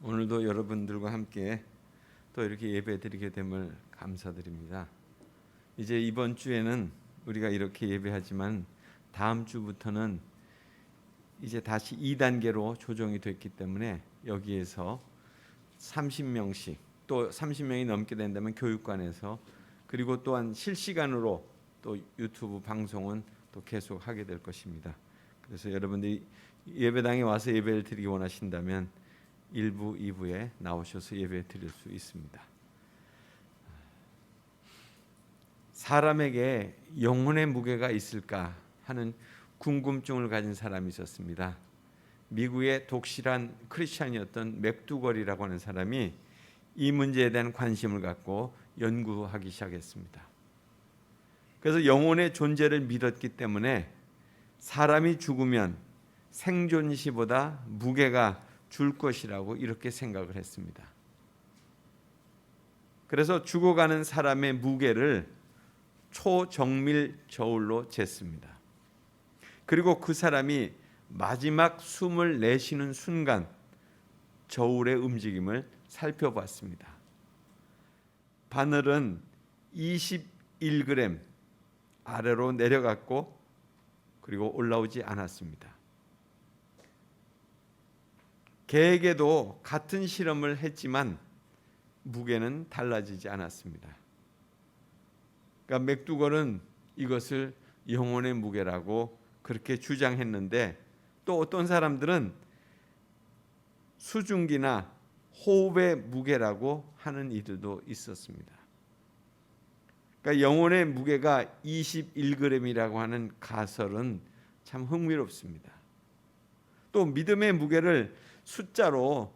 오늘도 여러분들과 함께 또 이렇게 예배드리게 됨을 감사드립니다. 이제 이번 주에는 우리가 이렇게 예배하지만 다음 주부터는 이제 다시 2단계로 조정이 됐기 때문에 여기에서 30명씩 또 30명이 넘게 된다면 교육관에서 그리고 또한 실시간으로 또 유튜브 방송은 또 계속 하게 될 것입니다. 그래서 여러분들이 예배당에 와서 예배를 드리기 원하신다면 1부, 2부에 나오셔서 예배 드릴 수 있습니다. 사람에게 영혼의 무게가 있을까 하는 궁금증을 가진 사람이 있었습니다. 미국의 독실한 크리스찬이었던 맥두걸이라고 하는 사람이 이 문제에 대한 관심을 갖고 연구하기 시작했습니다. 그래서 영혼의 존재를 믿었기 때문에 사람이 죽으면 생존 시보다 무게가 줄 것이라고 이렇게 생각을 했습니다. 그래서 죽어가는 사람의 무게를 초정밀 저울로 쟀습니다. 그리고 그 사람이 마지막 숨을 내쉬는 순간 저울의 움직임을 살펴봤습니다. 바늘은 21g 아래로 내려갔고 그리고 올라오지 않았습니다. 개에게도 같은 실험을 했지만 무게는 달라지지 않았습니다. 그러니까 맥두걸은 이것을 영혼의 무게라고 그렇게 주장했는데 또 어떤 사람들은 수증기나 호흡의 무게라고 하는 이들도 있었습니다. 그러니까 영혼의 무게가 21g이라고 하는 가설은 참 흥미롭습니다. 또 믿음의 무게를 숫자로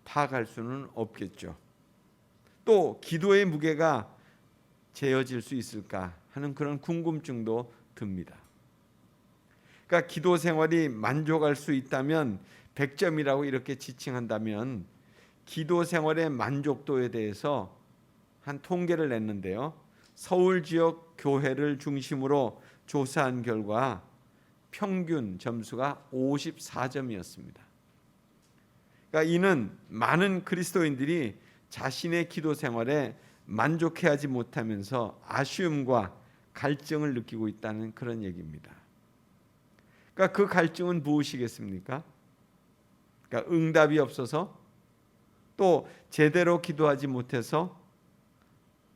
파악할 수는 없겠죠. 또 기도의 무게가 재어질 수 있을까 하는 그런 궁금증도 듭니다. 그러니까 기도 생활이 만족할 수 있다면 100점이라고 이렇게 지칭한다면 기도 생활의 만족도에 대해서 한 통계를 냈는데요. 서울 지역 교회를 중심으로 조사한 결과 평균 점수가 54점이었습니다. 그러니까 이는 많은 그리스도인들이 자신의 기도 생활에 만족해하지 못하면서 아쉬움과 갈증을 느끼고 있다는 그런 얘기입니다. 그러니까 그 갈증은 무엇이겠습니까? 그러니까 응답이 없어서, 또 제대로 기도하지 못해서,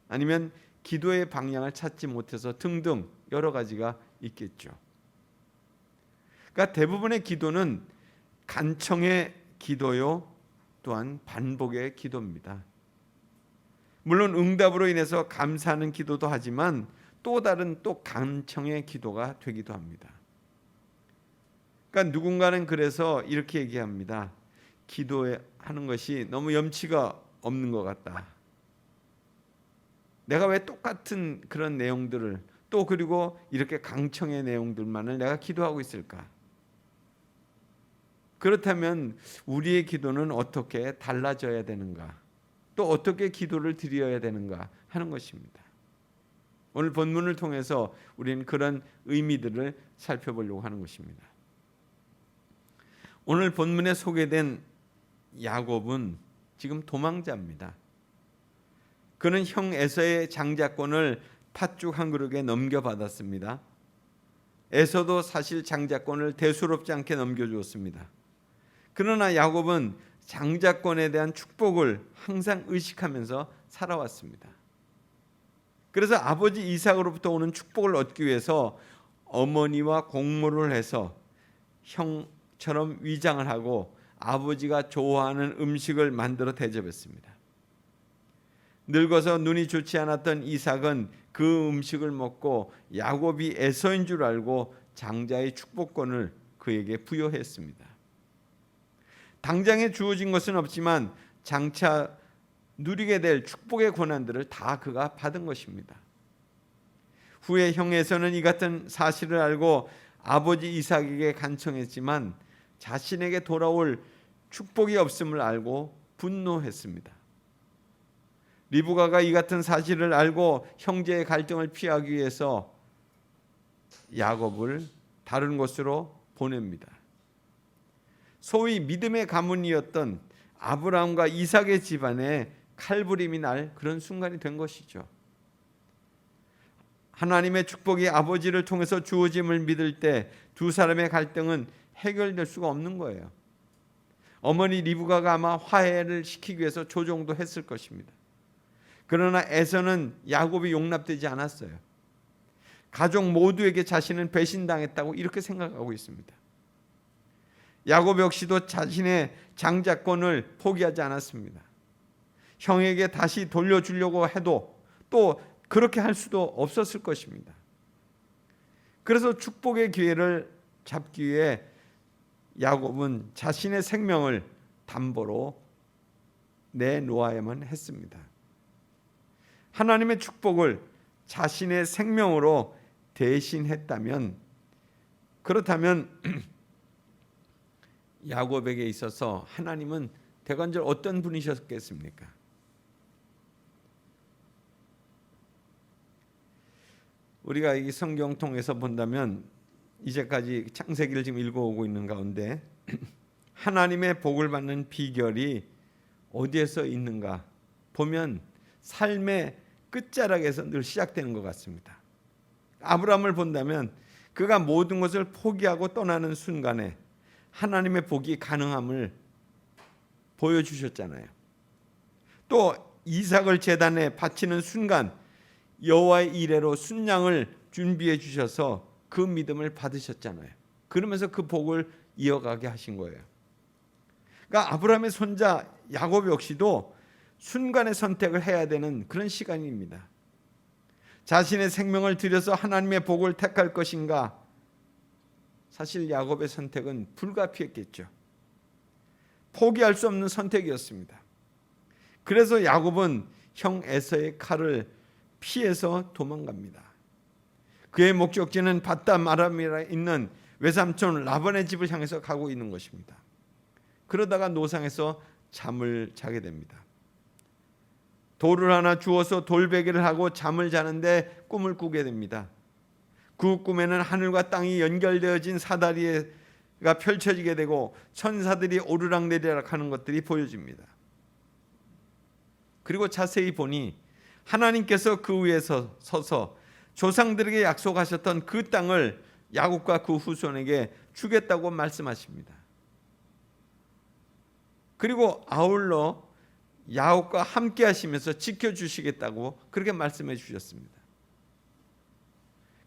아니면 기도의 방향을 찾지 못해서 등등 여러 가지가 있겠죠. 그러니까 대부분의 기도는 간청의 기도요, 또한 반복의 기도입니다. 물론 응답으로 인해서 감사하는 기도도 하지만 또 다른 또 간청의 기도가 되기도 합니다. 그러니까 누군가는 그래서 이렇게 얘기합니다. 기도하는 것이 너무 염치가 없는 것 같다. 내가 왜 똑같은 그런 내용들을 또 그리고 이렇게 강청의 내용들만을 내가 기도하고 있을까? 그렇다면 우리의 기도는 어떻게 달라져야 되는가? 또 어떻게 기도를 드려야 되는가 하는 것입니다. 오늘 본문을 통해서 우리는 그런 의미들을 살펴보려고 하는 것입니다. 오늘 본문에 소개된 야곱은 지금 도망자입니다. 그는 형 에서의 장자권을 팥죽 한 그릇에 넘겨받았습니다. 에서도 사실 장자권을 대수롭지 않게 넘겨주었습니다. 그러나 야곱은 장자권에 대한 축복을 항상 의식하면서 살아왔습니다. 그래서 아버지 이삭으로부터 오는 축복을 얻기 위해서 어머니와 공모를 해서 형처럼 위장을 하고 아버지가 좋아하는 음식을 만들어 대접했습니다. 늙어서 눈이 좋지 않았던 이삭은 그 음식을 먹고 야곱이 에서인 줄 알고 장자의 축복권을 그에게 부여했습니다. 당장에 주어진 것은 없지만 장차 누리게 될 축복의 권한들을 다 그가 받은 것입니다. 후에 형 에서는 이 같은 사실을 알고 아버지 이삭에게 간청했지만 자신에게 돌아올 축복이 없음을 알고 분노했습니다. 리브가가 이 같은 사실을 알고 형제의 갈등을 피하기 위해서 야곱을 다른 곳으로 보냅니다. 소위 믿음의 가문이었던 아브라함과 이삭의 집안에 칼부림이 날 그런 순간이 된 것이죠. 하나님의 축복이 아버지를 통해서 주어짐을 믿을 때 두 사람의 갈등은 해결될 수가 없는 거예요. 어머니 리브가가 아마 화해를 시키기 위해서 조종도 했을 것입니다. 그러나 에서는 야곱이 용납되지 않았어요. 가족 모두에게 자신은 배신당했다고 이렇게 생각하고 있습니다. 야곱 역시도 자신의 장자권을 포기하지 않았습니다. 형에게 다시 돌려주려고 해도 또 그렇게 할 수도 없었을 것입니다. 그래서 축복의 기회를 잡기 위해 야곱은 자신의 생명을 담보로 내놓아야만 했습니다. 하나님의 축복을 자신의 생명으로 대신했다면, 그렇다면 야곱에게 있어서 하나님은 대관절 어떤 분이셨겠습니까? 우리가 이 성경 통해서 본다면 이제까지 창세기를 지금 읽어오고 있는 가운데 하나님의 복을 받는 비결이 어디에서 있는가 보면 삶의 끝자락에서 늘 시작되는 것 같습니다. 아브라함을 본다면 그가 모든 것을 포기하고 떠나는 순간에 하나님의 복이 가능함을 보여주셨잖아요. 또 이삭을 제단에 바치는 순간 여호와의 이레로 순양을 준비해 주셔서 그 믿음을 받으셨잖아요. 그러면서 그 복을 이어가게 하신 거예요. 그러니까 아브라함의 손자 야곱 역시도 순간의 선택을 해야 되는 그런 시간입니다. 자신의 생명을 들여서 하나님의 복을 택할 것인가? 사실 야곱의 선택은 불가피했겠죠. 포기할 수 없는 선택이었습니다. 그래서 야곱은 형 에서의 칼을 피해서 도망갑니다. 그의 목적지는 밧담 아람이라 있는 외삼촌 라반의 집을 향해서 가고 있는 것입니다. 그러다가 노상에서 잠을 자게 됩니다. 돌을 하나 주워서 돌베개를 하고 잠을 자는데 꿈을 꾸게 됩니다. 그 꿈에는 하늘과 땅이 연결되어진 사다리가 펼쳐지게 되고 천사들이 오르락내리락 하는 것들이 보여집니다. 그리고 자세히 보니 하나님께서 그 위에 서서 조상들에게 약속하셨던 그 땅을 야곱과 그 후손에게 주겠다고 말씀하십니다. 그리고 아울러 야곱과 함께 하시면서 지켜주시겠다고 그렇게 말씀해 주셨습니다.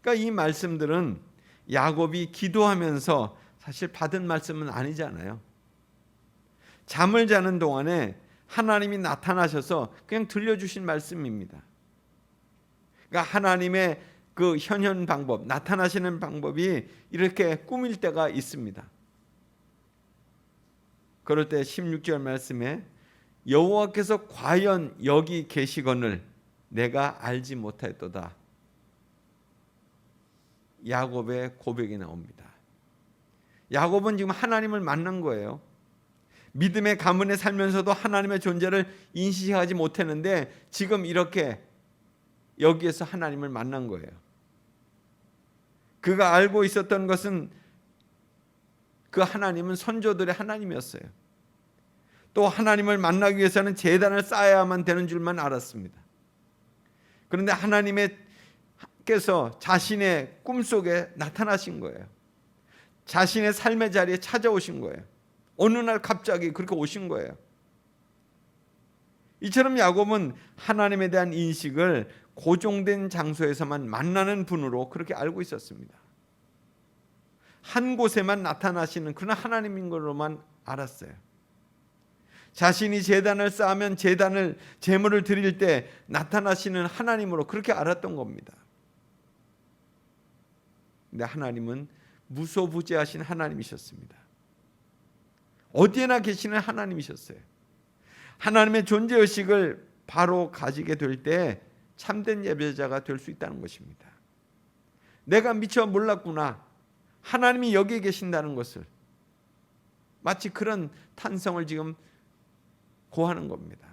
그러니까 이 말씀들은 야곱이 기도하면서 사실 받은 말씀은 아니잖아요. 잠을 자는 동안에 하나님이 나타나셔서 그냥 들려주신 말씀입니다. 그러니까 하나님의 그 현현 방법, 나타나시는 방법이 이렇게 꾸밀 때가 있습니다. 그럴 때 16절 말씀에 여호와께서 과연 여기 계시거늘 내가 알지 못하였도다. 야곱의 고백이 나옵니다. 야곱은 지금 하나님을 만난 거예요. 믿음의 가문에 살면서도 하나님의 존재를 인식하지 못했는데 지금 이렇게 여기에서 하나님을 만난 거예요. 그가 알고 있었던 것은 그 하나님은 선조들의 하나님이었어요. 또 하나님을 만나기 위해서는 제단을 쌓아야만 되는 줄만 알았습니다. 그런데 하나님께서 자신의 꿈속에 나타나신 거예요. 자신의 삶의 자리에 찾아오신 거예요. 어느 날 갑자기 그렇게 오신 거예요. 이처럼 야곱은 하나님에 대한 인식을 고정된 장소에서만 만나는 분으로 그렇게 알고 있었습니다. 한 곳에만 나타나시는 그런 하나님인 걸로만 알았어요. 자신이 제단을 쌓으면 제물을 드릴 때 나타나시는 하나님으로 그렇게 알았던 겁니다. 근데 하나님은 무소부재하신 하나님이셨습니다. 어디에나 계시는 하나님이셨어요. 하나님의 존재의식을 바로 가지게 될 때 참된 예배자가 될 수 있다는 것입니다. 내가 미처 몰랐구나. 하나님이 여기에 계신다는 것을 마치 그런 탄성을 지금 고하는 겁니다.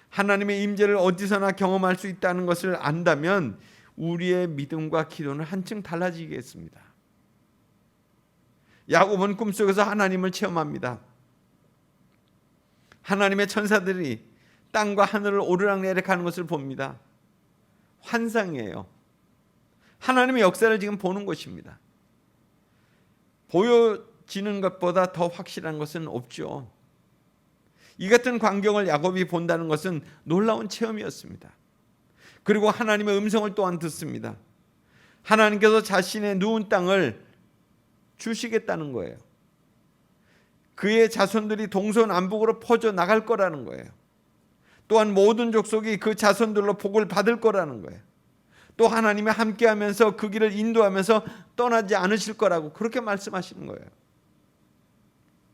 하나님의 임재를 어디서나 경험할 수 있다는 것을 안다면 우리의 믿음과 기도는 한층 달라지겠습니다. 야곱은 꿈속에서 하나님을 체험합니다. 하나님의 천사들이 땅과 하늘을 오르락내리락 하는 것을 봅니다. 환상이에요. 하나님의 역사를 지금 보는 것입니다. 보여지는 것보다 더 확실한 것은 없죠. 이 같은 광경을 야곱이 본다는 것은 놀라운 체험이었습니다. 그리고 하나님의 음성을 또한 듣습니다. 하나님께서 자신의 누운 땅을 주시겠다는 거예요. 그의 자손들이 동서남북으로 퍼져 나갈 거라는 거예요. 또한 모든 족속이 그 자손들로 복을 받을 거라는 거예요. 또 하나님이 함께하면서 그 길을 인도하면서 떠나지 않으실 거라고 그렇게 말씀하시는 거예요.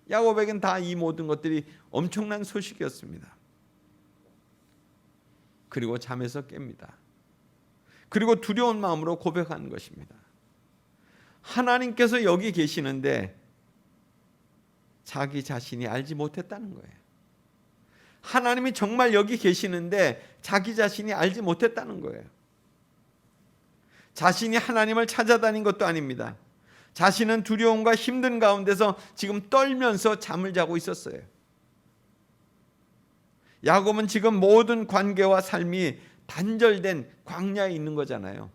야곱에겐 다 이 모든 것들이 엄청난 소식이었습니다. 그리고 잠에서 깹니다. 그리고 두려운 마음으로 고백하는 것입니다. 하나님께서 여기 계시는데 자기 자신이 알지 못했다는 거예요. 하나님이 정말 여기 계시는데 자기 자신이 알지 못했다는 거예요. 자신이 하나님을 찾아다닌 것도 아닙니다. 자신은 두려움과 힘든 가운데서 지금 떨면서 잠을 자고 있었어요. 야곱은 지금 모든 관계와 삶이 단절된 광야에 있는 거잖아요.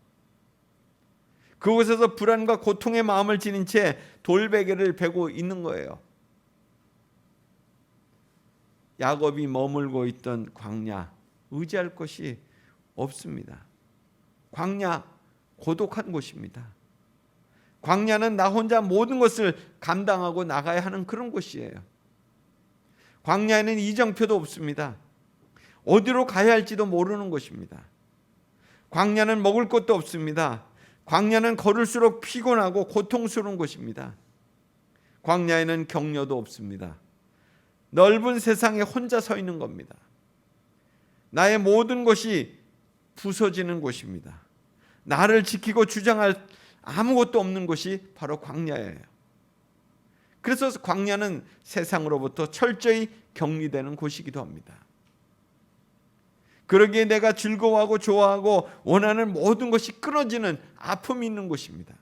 그곳에서 불안과 고통의 마음을 지닌 채 돌베개를 베고 있는 거예요. 야곱이 머물고 있던 광야, 의지할 곳이 없습니다. 광야, 고독한 곳입니다. 광야는 나 혼자 모든 것을 감당하고 나가야 하는 그런 곳이에요. 광야에는 이정표도 없습니다. 어디로 가야 할지도 모르는 곳입니다. 광야는 먹을 것도 없습니다. 광야는 걸을수록 피곤하고 고통스러운 곳입니다. 광야에는 격려도 없습니다. 넓은 세상에 혼자 서 있는 겁니다. 나의 모든 것이 부서지는 곳입니다. 나를 지키고 주장할 아무것도 없는 곳이 바로 광야예요. 그래서 광야는 세상으로부터 철저히 격리되는 곳이기도 합니다. 그러기에 내가 즐거워하고 좋아하고 원하는 모든 것이 끊어지는 아픔이 있는 곳입니다.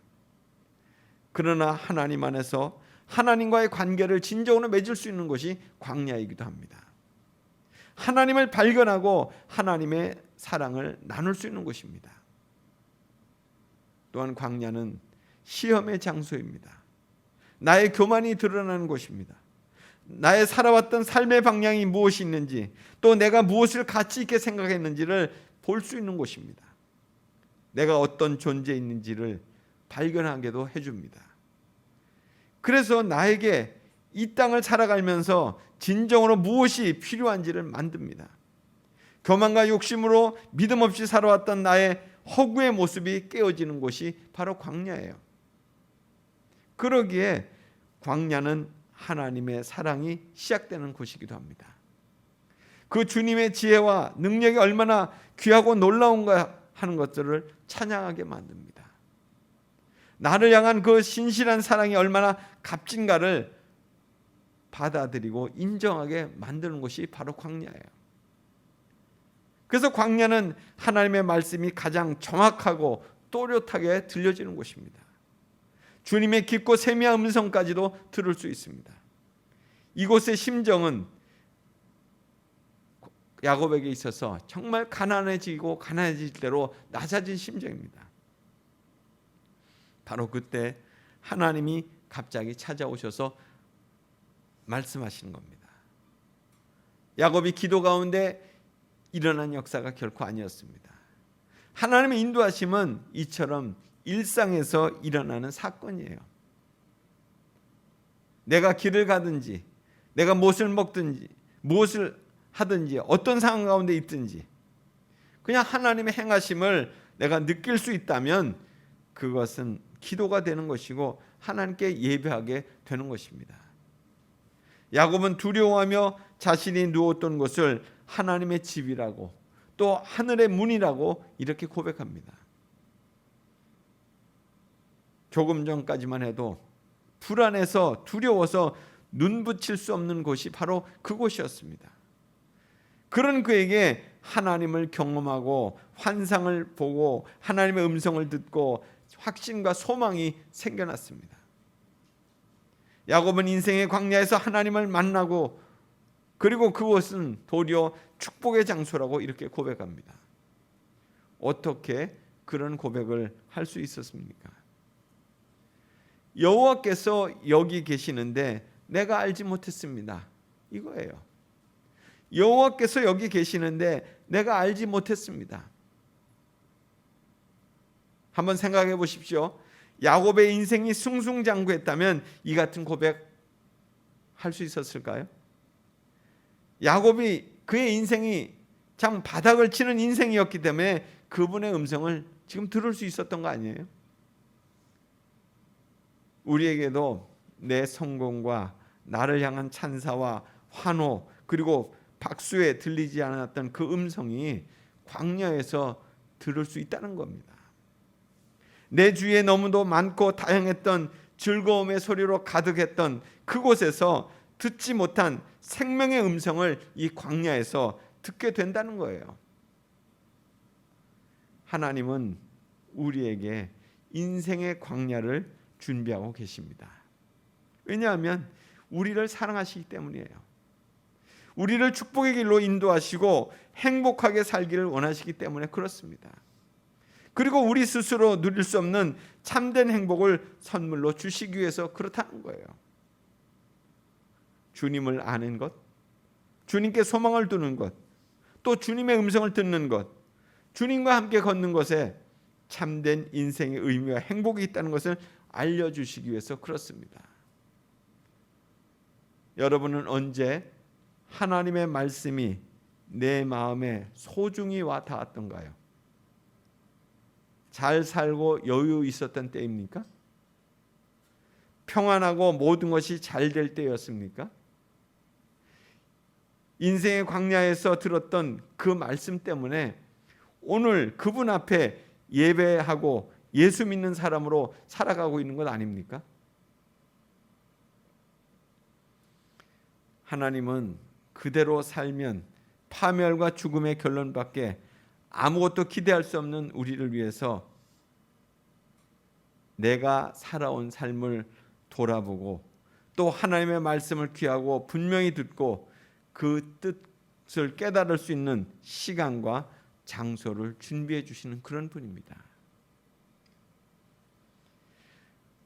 그러나 하나님 안에서 하나님과의 관계를 진정으로 맺을 수 있는 것이 광야이기도 합니다. 하나님을 발견하고 하나님의 사랑을 나눌 수 있는 곳입니다. 또한 광야는 시험의 장소입니다. 나의 교만이 드러나는 곳입니다. 나의 살아왔던 삶의 방향이 무엇이 있는지, 또 내가 무엇을 가치 있게 생각했는지를 볼 수 있는 곳입니다. 내가 어떤 존재에 있는지를 발견하게도 해줍니다. 그래서 나에게 이 땅을 살아가면서 진정으로 무엇이 필요한지를 만듭니다. 교만과 욕심으로 믿음 없이 살아왔던 나의 허구의 모습이 깨어지는 곳이 바로 광야예요. 그러기에 광야는 하나님의 사랑이 시작되는 곳이기도 합니다. 그 주님의 지혜와 능력이 얼마나 귀하고 놀라운가 하는 것들을 찬양하게 만듭니다. 나를 향한 그 신실한 사랑이 얼마나 값진가를 받아들이고 인정하게 만드는 것이 바로 광야예요. 그래서 광야는 하나님의 말씀이 가장 정확하고 또렷하게 들려지는 곳입니다. 주님의 깊고 세미한 음성까지도 들을 수 있습니다. 이곳의 심정은 야곱에게 있어서 정말 가난해지고 가난해질 대로 낮아진 심정입니다. 바로 그때 하나님이 갑자기 찾아오셔서 말씀하시는 겁니다. 야곱이 기도 가운데 일어난 역사가 결코 아니었습니다. 하나님의 인도하심은 이처럼 일상에서 일어나는 사건이에요. 내가 길을 가든지, 내가 무엇을 먹든지, 무엇을 하든지, 어떤 상황 가운데 있든지 그냥 하나님의 행하심을 내가 느낄 수 있다면 그것은 기도가 되는 것이고 하나님께 예배하게 되는 것입니다. 야곱은 두려워하며 자신이 누웠던 곳을 하나님의 집이라고, 또 하늘의 문이라고 이렇게 고백합니다. 조금 전까지만 해도 불안해서 두려워서 눈 붙일 수 없는 곳이 바로 그곳이었습니다. 그런 그에게 하나님을 경험하고 환상을 보고 하나님의 음성을 듣고 확신과 소망이 생겨났습니다. 야곱은 인생의 광야에서 하나님을 만나고 그리고 그곳은 도리어 축복의 장소라고 이렇게 고백합니다. 어떻게 그런 고백을 할 수 있었습니까? 여호와께서 여기 계시는데 내가 알지 못했습니다. 이거예요. 여호와께서 여기 계시는데 내가 알지 못했습니다. 한번 생각해 보십시오. 야곱의 인생이 승승장구했다면 이 같은 고백 할 수 있었을까요? 야곱이 그의 인생이 참 바닥을 치는 인생이었기 때문에 그분의 음성을 지금 들을 수 있었던 거 아니에요? 우리에게도 내 성공과 나를 향한 찬사와 환호 그리고 박수에 들리지 않았던 그 음성이 광야에서 들을 수 있다는 겁니다. 내 주위에 너무도 많고 다양했던 즐거움의 소리로 가득했던 그곳에서 듣지 못한 생명의 음성을 이 광야에서 듣게 된다는 거예요. 하나님은 우리에게 인생의 광야를 준비하고 계십니다. 왜냐하면 우리를 사랑하시기 때문이에요. 우리를 축복의 길로 인도하시고 행복하게 살기를 원하시기 때문에 그렇습니다. 그리고 우리 스스로 누릴 수 없는 참된 행복을 선물로 주시기 위해서 그렇다는 거예요. 주님을 아는 것, 주님께 소망을 두는 것, 또 주님의 음성을 듣는 것, 주님과 함께 걷는 것에 참된 인생의 의미와 행복이 있다는 것을 알려주시기 위해서 그렇습니다. 여러분은 언제 하나님의 말씀이 내 마음에 소중히 와 닿았던가요? 잘 살고 여유 있었던 때입니까? 평안하고 모든 것이 잘 될 때였습니까? 인생의 광야에서 들었던 그 말씀 때문에 오늘 그분 앞에 예배하고 예수 믿는 사람으로 살아가고 있는 것 아닙니까? 하나님은 그대로 살면 파멸과 죽음의 결론밖에 아무것도 기대할 수 없는 우리를 위해서 내가 살아온 삶을 돌아보고 또 하나님의 말씀을 귀하고 분명히 듣고 그 뜻을 깨달을 수 있는 시간과 장소를 준비해 주시는 그런 분입니다.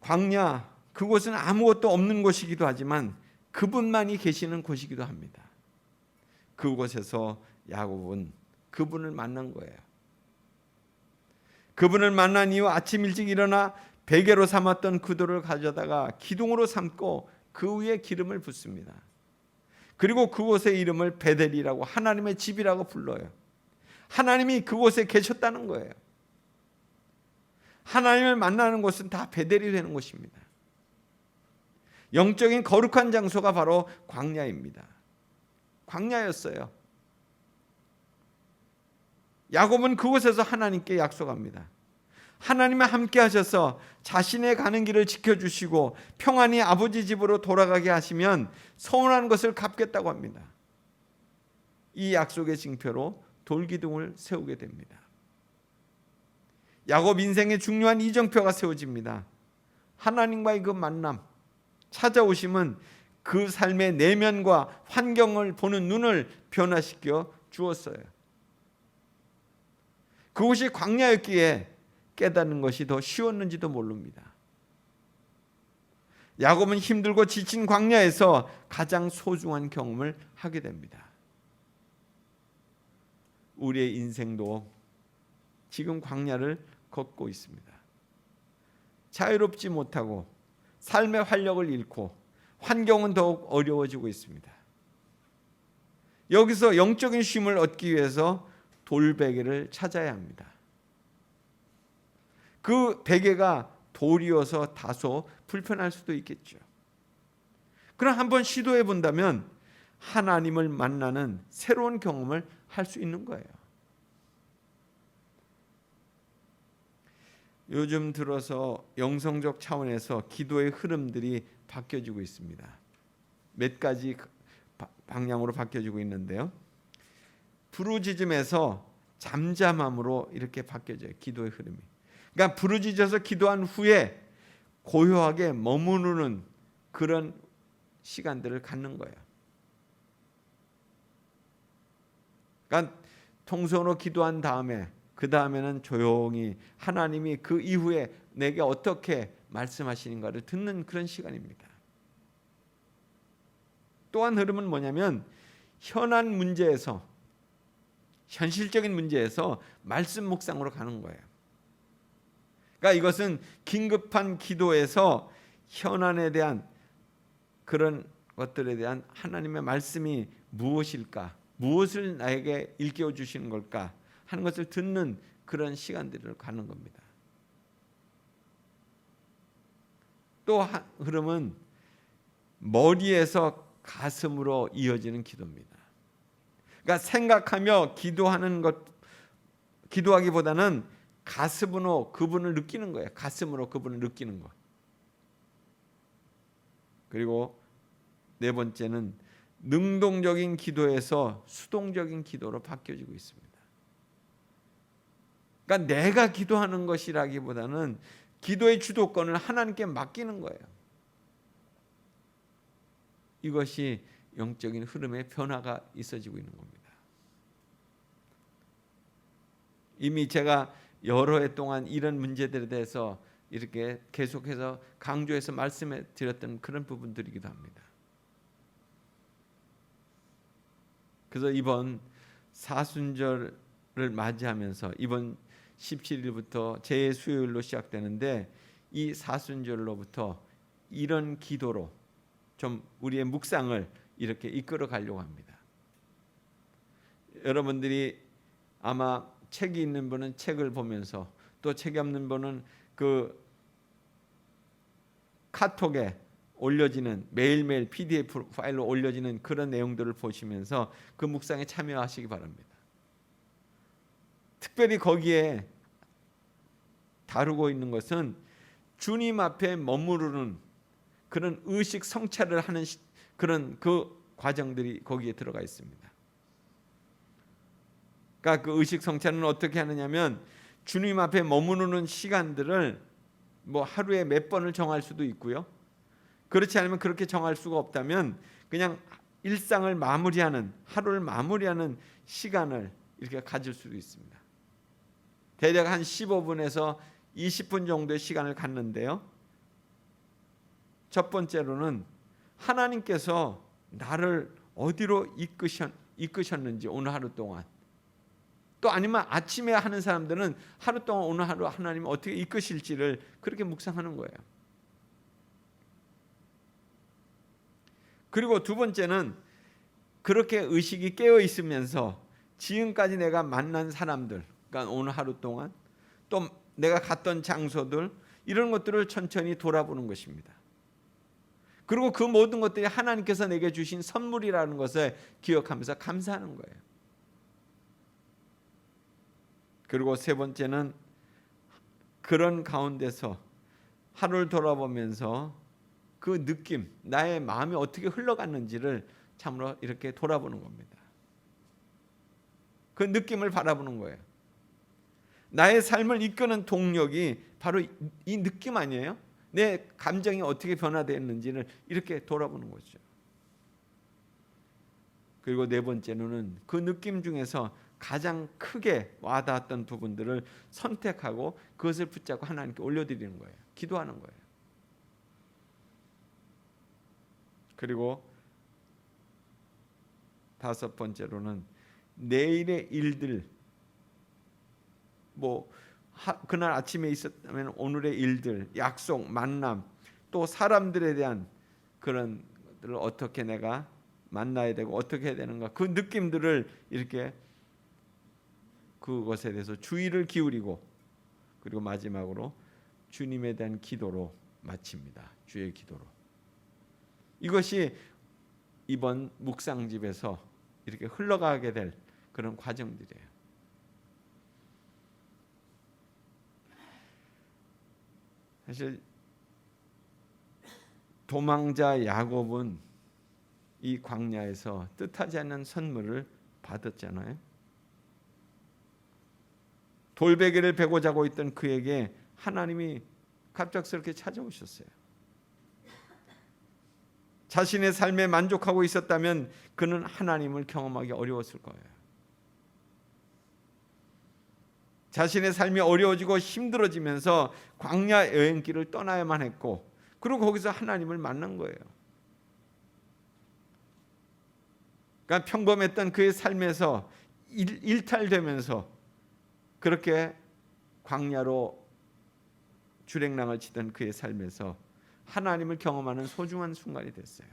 광야, 그곳은 아무것도 없는 곳이기도 하지만 그분만이 계시는 곳이기도 합니다. 그곳에서 야곱은 그분을 만난 거예요. 그분을 만난 이후 아침 일찍 일어나 베개로 삼았던 그 돌을 가져다가 기둥으로 삼고 그 위에 기름을 붓습니다. 그리고 그곳의 이름을 베델이라고 하나님의 집이라고 불러요. 하나님이 그곳에 계셨다는 거예요. 하나님을 만나는 곳은 다 베델이 되는 곳입니다. 영적인 거룩한 장소가 바로 광야입니다. 광야였어요. 야곱은 그곳에서 하나님께 약속합니다. 하나님과 함께 하셔서 자신의 가는 길을 지켜주시고 평안히 아버지 집으로 돌아가게 하시면 서운한 것을 갚겠다고 합니다. 이 약속의 징표로 돌기둥을 세우게 됩니다. 야곱 인생의 중요한 이정표가 세워집니다. 하나님과의 그 만남, 찾아오심은 그 삶의 내면과 환경을 보는 눈을 변화시켜 주었어요. 그곳이 광야였기에 깨닫는 것이 더 쉬웠는지도 모릅니다. 야곱은 힘들고 지친 광야에서 가장 소중한 경험을 하게 됩니다. 우리의 인생도 지금 광야를 걷고 있습니다. 자유롭지 못하고 삶의 활력을 잃고 환경은 더욱 어려워지고 있습니다. 여기서 영적인 쉼을 얻기 위해서 돌베개를 찾아야 합니다. 그 베개가 돌이어서 다소 불편할 수도 있겠죠. 그럼 한번 시도해 본다면 하나님을 만나는 새로운 경험을 할 수 있는 거예요. 요즘 들어서 영성적 차원에서 기도의 흐름들이 바뀌어지고 있습니다. 몇 가지 방향으로 바뀌어지고 있는데요. 부르짖음에서 잠잠함으로 이렇게 바뀌어져요. 기도의 흐름이. 그러니까 부르짖어서 기도한 후에 고요하게 머무르는 그런 시간들을 갖는 거예요. 그러니까 통성으로 기도한 다음에 그 다음에는 조용히 하나님이 그 이후에 내게 어떻게 말씀하시는가를 듣는 그런 시간입니다. 또 한 흐름은 뭐냐면 현안 문제에서, 현실적인 문제에서 말씀 묵상으로 가는 거예요. 그러니까 이것은 긴급한 기도에서 현안에 대한 그런 것들에 대한 하나님의 말씀이 무엇일까, 무엇을 나에게 일깨워 주시는 걸까 하는 것을 듣는 그런 시간들을 가는 겁니다. 또 한 흐름은 머리에서 가슴으로 이어지는 기도입니다. 그러니까 생각하며 기도하기보다는 가슴으로 그분을 느끼는 거예요. 가슴으로 그분을 느끼는 것. 그리고 네 번째는 능동적인 기도에서 수동적인 기도로 바뀌어지고 있습니다. 그러니까 내가 기도하는 것이라기보다는 기도의 주도권을 하나님께 맡기는 거예요. 이것이 영적인 흐름의 변화가 있어지고 있는 겁니다. 이미 제가 여러 해 동안 이런 문제들에 대해서 이렇게 계속해서 강조해서 말씀해 드렸던 그런 부분들이기도 합니다. 그래서 이번 사순절을 맞이하면서 이번 17일부터 제 수요일로 시작되는데 이 사순절로부터 이런 기도로 좀 우리의 묵상을 이렇게 이끌어 가려고 합니다. 여러분들이 아마 책이 있는 분은 책을 보면서, 또 책이 없는 분은 그 카톡에 올려지는 매일매일 PDF 파일로 올려지는 그런 내용들을 보시면서 그 묵상에 참여하시기 바랍니다. 특별히 거기에 다루고 있는 것은 주님 앞에 머무르는 그런 의식 성찰을 하는 그런 그 과정들이 거기에 들어가 있습니다. 그러니까 그 의식 성찰은 어떻게 하느냐면 주님 앞에 머무르는 시간들을 뭐 하루에 몇 번을 정할 수도 있고요. 그렇지 않으면 그렇게 정할 수가 없다면 그냥 일상을 마무리하는, 하루를 마무리하는 시간을 이렇게 가질 수도 있습니다. 대략 한 15분에서 20분 정도의 시간을 갖는데요. 첫 번째로는 하나님께서 나를 어디로 이끄셨는지 오늘 하루 동안, 또 아니면 아침에 하는 사람들은 하루 동안 오늘 하루 하나님이 어떻게 이끄실지를 그렇게 묵상하는 거예요. 그리고 두 번째는 그렇게 의식이 깨어 있으면서 지금까지 내가 만난 사람들, 그러니까 오늘 하루 동안 또 내가 갔던 장소들, 이런 것들을 천천히 돌아보는 것입니다. 그리고 그 모든 것들이 하나님께서 내게 주신 선물이라는 것을 기억하면서 감사하는 거예요. 그리고 세 번째는 그런 가운데서 하루를 돌아보면서 그 느낌, 나의 마음이 어떻게 흘러갔는지를 참으로 이렇게 돌아보는 겁니다. 그 느낌을 바라보는 거예요. 나의 삶을 이끄는 동력이 바로 이 느낌 아니에요? 내 감정이 어떻게 변화되었는지를 이렇게 돌아보는 거죠. 그리고 네 번째로는 그 느낌 중에서 가장 크게 와닿았던 부분들을 선택하고 그것을 붙잡고 하나님께 올려드리는 거예요. 기도하는 거예요. 그리고 다섯 번째로는 내일의 일들, 뭐 그날 아침에 있었다면 오늘의 일들, 약속, 만남, 또 사람들에 대한 그런 것들을 어떻게 내가 만나야 되고 어떻게 해야 되는가, 그 느낌들을 이렇게 그것에 대해서 주의를 기울이고, 그리고 마지막으로 주님에 대한 기도로 마칩니다. 주의 기도로. 이것이 이번 묵상집에서 이렇게 흘러가게 될 그런 과정들이에요. 사실 도망자 야곱은 이 광야에서 뜻하지 않은 선물을 받았잖아요. 돌베개를 베고 자고 있던 그에게 하나님이 갑작스럽게 찾아오셨어요. 자신의 삶에 만족하고 있었다면 그는 하나님을 경험하기 어려웠을 거예요. 자신의 삶이 어려워지고 힘들어지면서 광야 여행길을 떠나야만 했고, 그리고 거기서 하나님을 만난 거예요. 그러니까 평범했던 그의 삶에서 일탈되면서 그렇게 광야로 주랭랑을 치던 그의 삶에서 하나님을 경험하는 소중한 순간이 됐어요.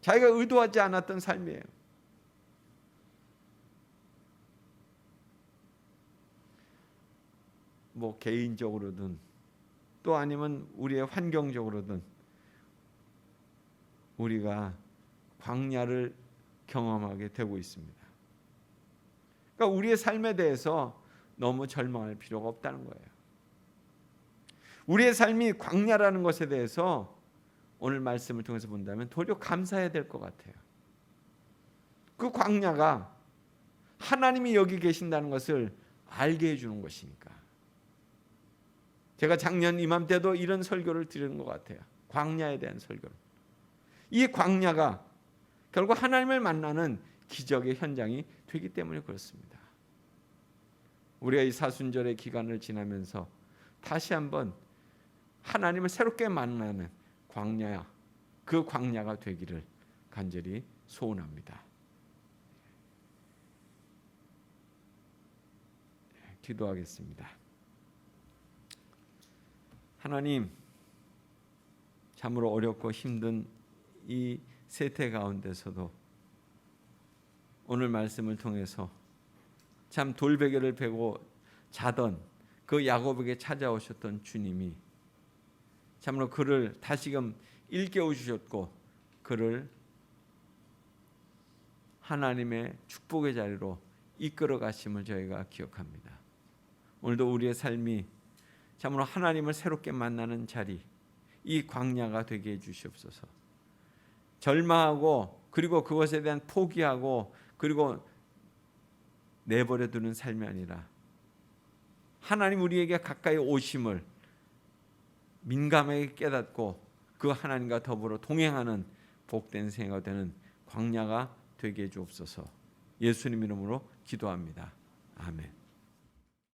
자기가 의도하지 않았던 삶이에요. 뭐 개인적으로든 또 아니면 우리의 환경적으로든 우리가 광야를 경험하게 되고 있습니다. 그러니까 우리의 삶에 대해서 너무 절망할 필요가 없다는 거예요. 우리의 삶이 광야라는 것에 대해서 오늘 말씀을 통해서 본다면 도리어 감사해야 될 것 같아요. 그 광야가 하나님이 여기 계신다는 것을 알게 해주는 것이니까. 제가 작년 이맘때도 이런 설교를 드리는 것 같아요. 광야에 대한 설교를. 이 광야가 결국 하나님을 만나는 기적의 현장이 되기 때문에 그렇습니다. 우리가 이 사순절의 기간을 지나면서 다시 한번 하나님을 새롭게 만나는 광야야, 그 광야가 되기를 간절히 소원합니다. 기도하겠습니다. 하나님, 참으로 어렵고 힘든 이 세태 가운데서도 오늘 말씀을 통해서 참 돌베개를 베고 자던 그 야곱에게 찾아오셨던 주님이 참으로 그를 다시금 일깨워 주셨고 그를 하나님의 축복의 자리로 이끌어 가심을 저희가 기억합니다. 오늘도 우리의 삶이 참으로 하나님을 새롭게 만나는 자리, 이 광야가 되게 해 주시옵소서. 절망하고 그리고 그것에 대한 포기하고 그리고 내버려 두는 삶이 아니라 하나님 우리에게 가까이 오심을 민감하게 깨닫고 그 하나님과 더불어 동행하는 복된 생애가 되는 광야가 되게 해 주옵소서. 예수님 이름으로 기도합니다. 아멘.